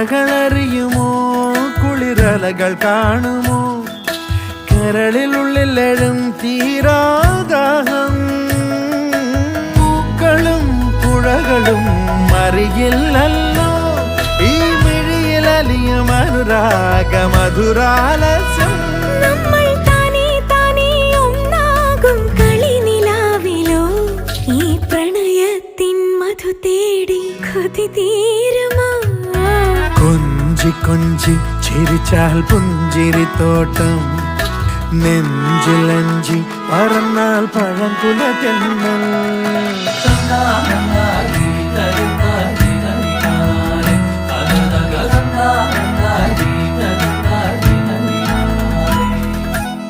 കരകളറിയുമോ കുളിരലകൾ കാണുമോ കരളിൽ ഉള്ളിലെഴും തീരാദാഹം പൂക്കളും പുഴകളും അറിയില്ലല്ലോ ഈ മിഴിയിലലിയും അനുരാഗ മധുരാലസ്യം നമ്മൾ താനേ താനേ ഒന്നാകും കളിനിലാവിലോ ഈ പ്രണയത്തിൻ മധു തേടി കൊതി തീരുമോ കൊഞ്ചി കൊഞ്ചി ചിരിച്ചാൽ പുഞ്ചിരിത്തോട്ടം നെഞ്ചിലഞ്ചി പറന്നാൽ പഴം കുല തെന്നൽ